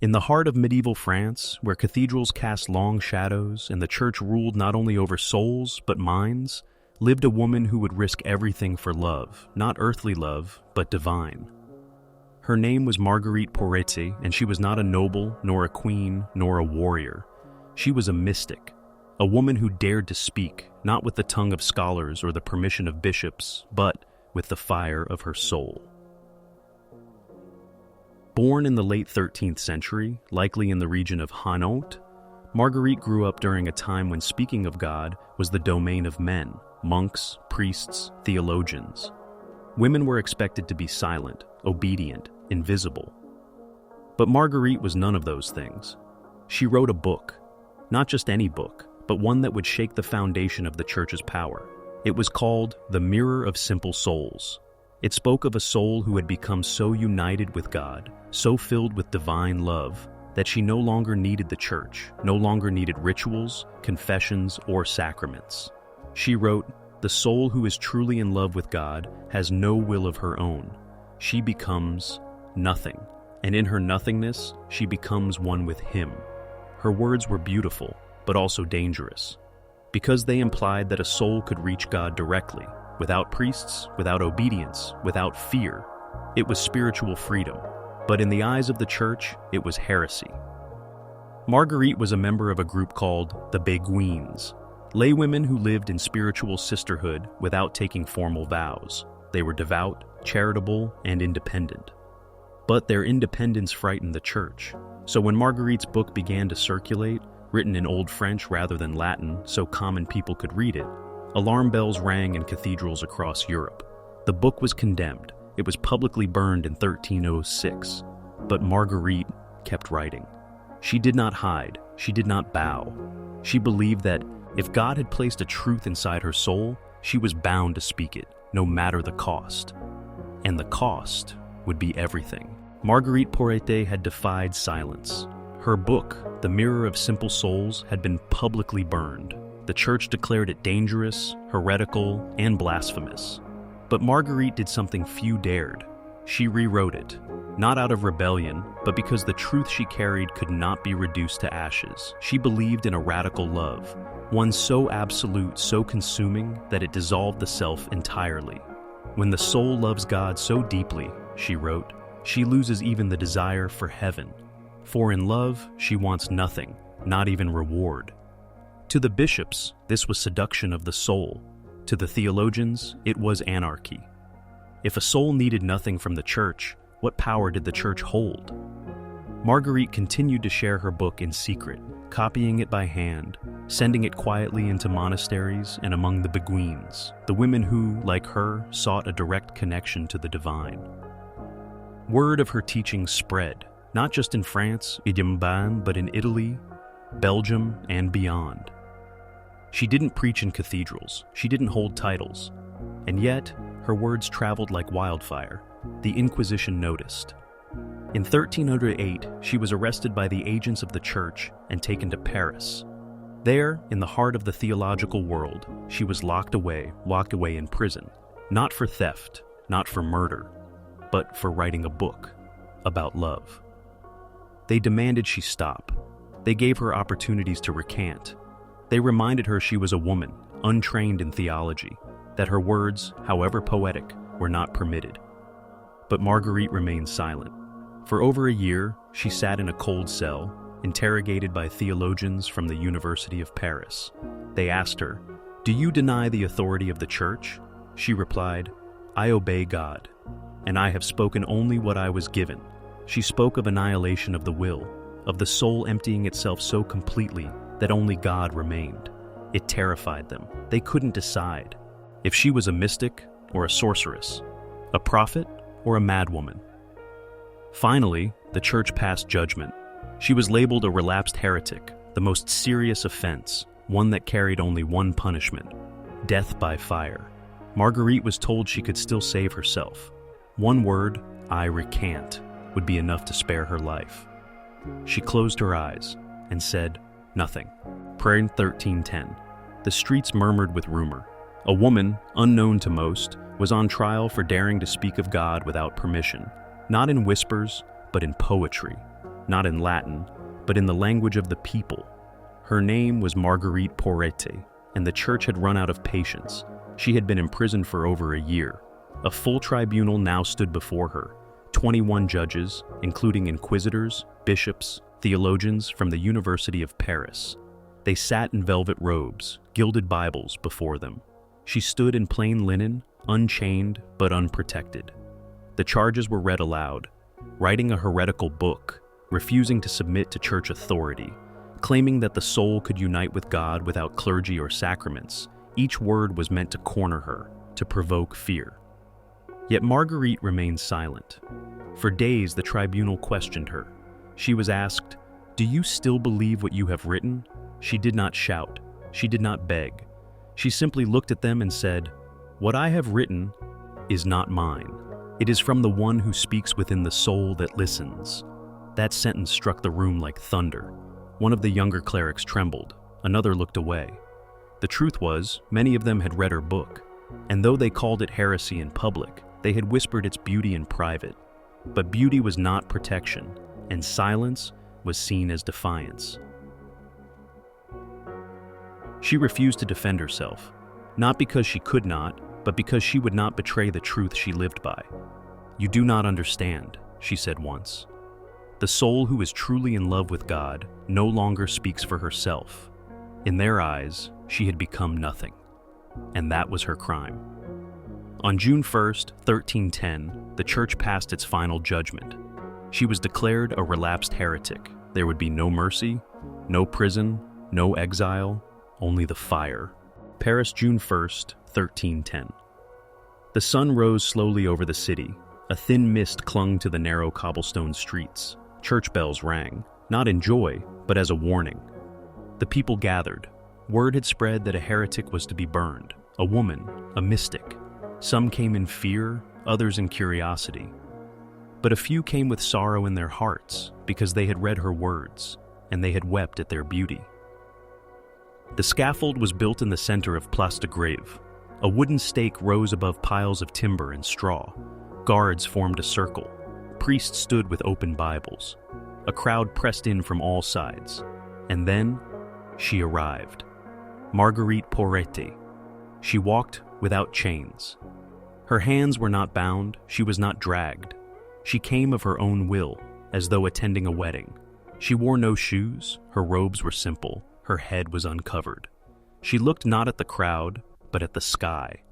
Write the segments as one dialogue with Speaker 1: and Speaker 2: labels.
Speaker 1: In the heart of medieval France, where cathedrals cast long shadows and the church ruled not only over souls but minds, lived a woman who would risk everything for love, not earthly love, but divine. Her name was Marguerite Porete, and she was not a noble, nor a queen, nor a warrior. She was a mystic, a woman who dared to speak, not with the tongue of scholars or the permission of bishops, but with the fire of her soul. Born in the late 13th century, likely in the region of Hainaut, Marguerite grew up during a time when speaking of God was the domain of men, monks, priests, theologians. Women were expected to be silent, obedient, invisible. But Marguerite was none of those things. She wrote a book, not just any book, but one that would shake the foundation of the church's power. It was called The Mirror of Simple Souls. It spoke of a soul who had become so united with God, so filled with divine love, that she no longer needed the church, no longer needed rituals, confessions, or sacraments. She wrote, "The soul who is truly in love with God has no will of her own. She becomes nothing, and in her nothingness, she becomes one with Him." Her words were beautiful, but also dangerous, because they implied that a soul could reach God directly, without priests, without obedience, without fear. It was spiritual freedom, but in the eyes of the church, it was heresy. Marguerite was a member of a group called the Beguines, laywomen who lived in spiritual sisterhood without taking formal vows. They were devout, charitable, and independent. But their independence frightened the church. So when Marguerite's book began to circulate, written in Old French rather than Latin so common people could read it, alarm bells rang in cathedrals across Europe. The book was condemned. It was publicly burned in 1306. But Marguerite kept writing. She did not hide. She did not bow. She believed that if God had placed a truth inside her soul, she was bound to speak it, no matter the cost. And the cost would be everything. Marguerite Porete had defied silence. Her book, The Mirror of Simple Souls, had been publicly burned. The church declared it dangerous, heretical, and blasphemous. But Marguerite did something few dared. She rewrote it, not out of rebellion, but because the truth she carried could not be reduced to ashes. She believed in a radical love, one so absolute, so consuming, that it dissolved the self entirely. When the soul loves God so deeply, she wrote, she loses even the desire for heaven. For in love, she wants nothing, not even reward. To the bishops, this was seduction of the soul. To the theologians, it was anarchy. If a soul needed nothing from the church, what power did the church hold? Marguerite continued to share her book in secret, copying it by hand, sending it quietly into monasteries and among the Beguines, the women who, like her, sought a direct connection to the divine. Word of her teachings spread, not just in France, but in Italy, Belgium, and beyond. She didn't preach in cathedrals, she didn't hold titles, and yet her words traveled like wildfire. The Inquisition noticed. In 1308, she was arrested by the agents of the church and taken to Paris. There, in the heart of the theological world, she was locked away in prison, not for theft, not for murder, but for writing a book about love. They demanded she stop. They gave her opportunities to recant. They reminded her she was a woman, untrained in theology, that her words, however poetic, were not permitted. But Marguerite remained silent. For over a year, she sat in a cold cell, interrogated by theologians from the University of Paris. They asked her, "Do you deny the authority of the church?" She replied, "I obey God, and I have spoken only what I was given." She spoke of annihilation of the will, of the soul emptying itself so completely that only God remained. It terrified them. They couldn't decide if she was a mystic or a sorceress, a prophet or a madwoman. Finally, the church passed judgment. She was labeled a relapsed heretic, the most serious offense, one that carried only one punishment: death by fire. Marguerite was told she could still save herself. One word, "I recant," would be enough to spare her life. She closed her eyes and said, "Nothing." Prayer 1310. The streets murmured with rumor. A woman, unknown to most, was on trial for daring to speak of God without permission, not in whispers, but in poetry, not in Latin, but in the language of the people. Her name was Marguerite Porete, and the church had run out of patience. She had been imprisoned for over a year. A full tribunal now stood before her, 21 judges, including inquisitors, bishops, theologians from the University of Paris. They sat in velvet robes, gilded Bibles before them. She stood in plain linen, unchained but unprotected. The charges were read aloud: writing a heretical book, refusing to submit to church authority, claiming that the soul could unite with God without clergy or sacraments. Each word was meant to corner her, to provoke fear. Yet Marguerite remained silent. For days the tribunal questioned her. She was asked, "Do you still believe what you have written?" She did not shout. She did not beg. She simply looked at them and said, "What I have written is not mine. It is from the one who speaks within the soul that listens." That sentence struck the room like thunder. One of the younger clerics trembled. Another looked away. The truth was, many of them had read her book, and though they called it heresy in public, they had whispered its beauty in private. But beauty was not protection, and silence was seen as defiance. She refused to defend herself, not because she could not, but because she would not betray the truth she lived by. "You do not understand," she said once. The soul who is truly in love with God no longer speaks for herself. In their eyes, she had become nothing, and that was her crime. On June 1st, 1310, the church passed its final judgment. She was declared a relapsed heretic. There would be no mercy, no prison, no exile, only the fire. Paris, June 1st, 1310. The sun rose slowly over the city. A thin mist clung to the narrow cobblestone streets. Church bells rang, not in joy, but as a warning. The people gathered. Word had spread that a heretic was to be burned, a woman, a mystic. Some came in fear, others in curiosity. But a few came with sorrow in their hearts because they had read her words, and they had wept at their beauty. The scaffold was built in the center of Place de Grève. A wooden stake rose above piles of timber and straw. Guards formed a circle. Priests stood with open Bibles. A crowd pressed in from all sides. And then, she arrived. Marguerite Porete. She walked without chains. Her hands were not bound, she was not dragged. She came of her own will, as though attending a wedding. She wore no shoes, her robes were simple, her head was uncovered. She looked not at the crowd, but at the sky.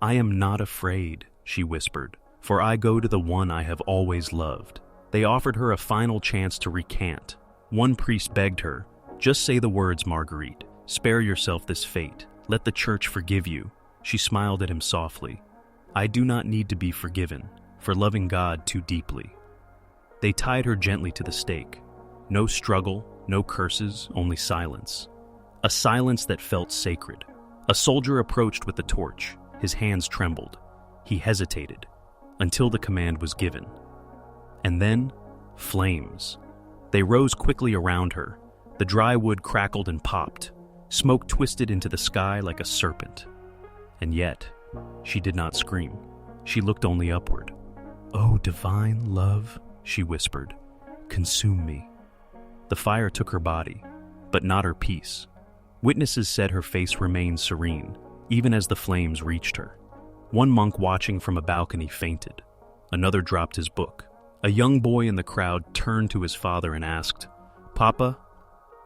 Speaker 1: "I am not afraid," she whispered, "for I go to the one I have always loved." They offered her a final chance to recant. One priest begged her, "Just say the words, Marguerite. Spare yourself this fate. Let the church forgive you." She smiled at him softly. "I do not need to be forgiven, for loving God too deeply." They tied her gently to the stake. No struggle, no curses, only silence. A silence that felt sacred. A soldier approached with the torch. His hands trembled. He hesitated, until the command was given. And then, flames. They rose quickly around her. The dry wood crackled and popped. Smoke twisted into the sky like a serpent. And yet, she did not scream. She looked only upward. "Oh, divine love," she whispered, "consume me." The fire took her body, but not her peace. Witnesses said her face remained serene, even as the flames reached her. One monk watching from a balcony fainted. Another dropped his book. A young boy in the crowd turned to his father and asked, "Papa,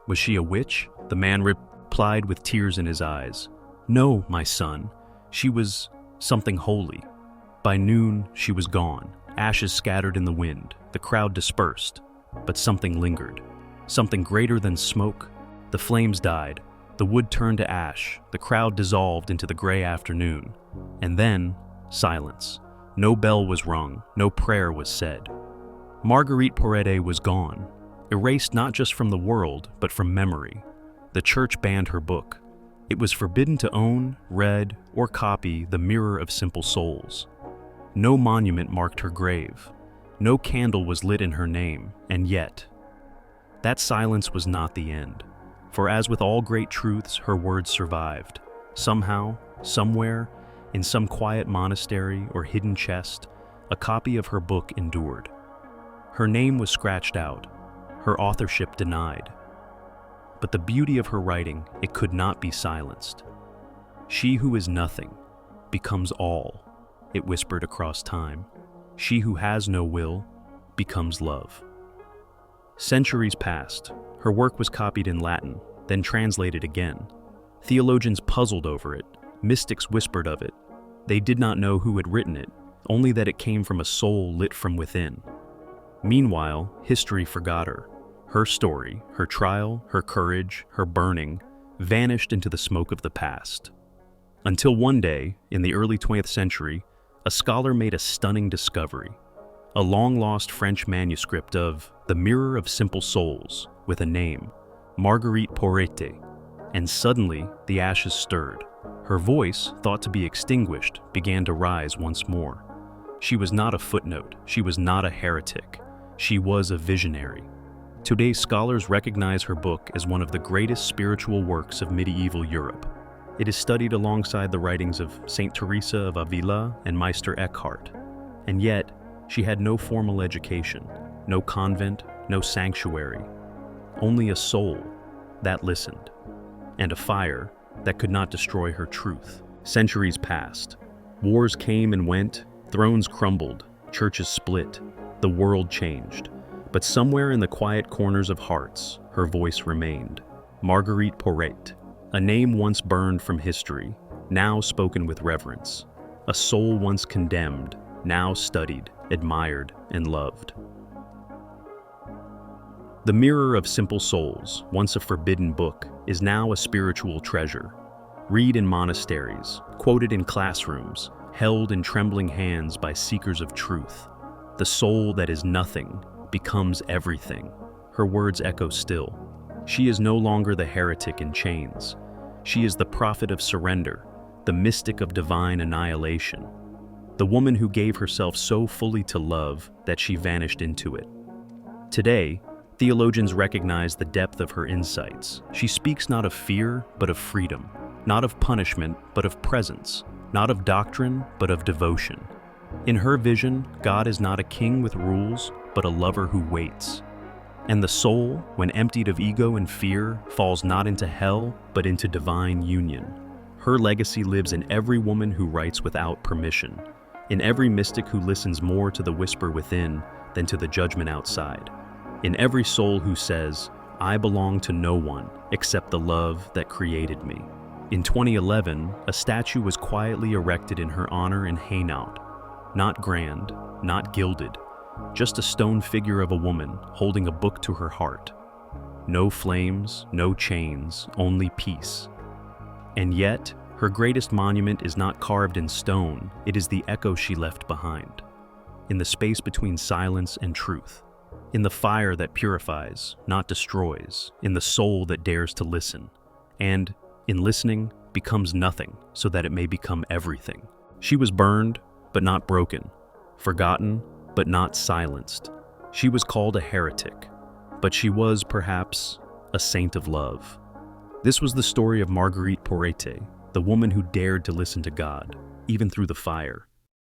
Speaker 1: was she a witch?" The man replied with tears in his eyes, "No, my son, she was something holy." By noon, she was gone. Ashes scattered in the wind. The crowd dispersed, but something lingered. Something greater than smoke. The flames died. The wood turned to ash. The crowd dissolved into the gray afternoon. And then, silence. No bell was rung. No prayer was said. Marguerite Porete was gone, erased not just from the world, but from memory. The church banned her book. It was forbidden to own, read, or copy the Mirror of Simple Souls. No monument marked her grave. No candle was lit in her name, and yet, that silence was not the end. For as with all great truths, her words survived. Somehow, somewhere, in some quiet monastery or hidden chest, a copy of her book endured. Her name was scratched out. her authorship denied. But the beauty of her writing, it could not be silenced. She who is nothing becomes all, it whispered across time. She who has no will becomes love. Centuries passed. Her work was copied in Latin, then translated again. Theologians puzzled over it. Mystics whispered of it. They did not know who had written it, only that it came from a soul lit from within. Meanwhile, history forgot her. Her story, her trial, her courage, her burning, vanished into the smoke of the past. Until one day, in the early 20th century, a scholar made a stunning discovery. A long-lost French manuscript of The Mirror of Simple Souls, with a name, Marguerite Porete. And suddenly, the ashes stirred. Her voice, thought to be extinguished, began to rise once more. She was not a footnote. She was not a heretic. She was a visionary. Today, scholars recognize her book as one of the greatest spiritual works of medieval Europe. It is studied alongside the writings of Saint Teresa of Avila and Meister Eckhart. And yet, she had no formal education, no convent, no sanctuary, only a soul that listened, and a fire that could not destroy her truth. Centuries passed. Wars came and went, thrones crumbled, churches split, the world changed. But somewhere in the quiet corners of hearts, her voice remained. Marguerite Porete, a name once burned from history, now spoken with reverence. A soul once condemned, now studied, admired, and loved. The Mirror of Simple Souls, once a forbidden book, is now a spiritual treasure. Read in monasteries, quoted in classrooms, held in trembling hands by seekers of truth. The soul that is nothing becomes everything. Her words echo still. She is no longer the heretic in chains. She is the prophet of surrender, the mystic of divine annihilation, the woman who gave herself so fully to love that she vanished into it. Today, theologians recognize the depth of her insights. She speaks not of fear, but of freedom, not of punishment, but of presence, not of doctrine, but of devotion. In her vision, God is not a king with rules, but a lover who waits. And the soul, when emptied of ego and fear, falls not into hell, but into divine union. Her legacy lives in every woman who writes without permission, in every mystic who listens more to the whisper within than to the judgment outside, in every soul who says, I belong to no one except the love that created me. In 2011, a statue was quietly erected in her honor in Hainaut. Not grand, not gilded, just a stone figure of a woman holding a book to her heart. No flames, no chains, only peace. And yet, her greatest monument is not carved in stone, it is the echo she left behind. In the space between silence and truth. In the fire that purifies, not destroys. In the soul that dares to listen. And, in listening, becomes nothing so that it may become everything. She was burned, but not broken. Forgotten, but not silenced. She was called a heretic, but she was, perhaps, a saint of love. This was the story of Marguerite Porete, the woman who dared to listen to God, even through the fire.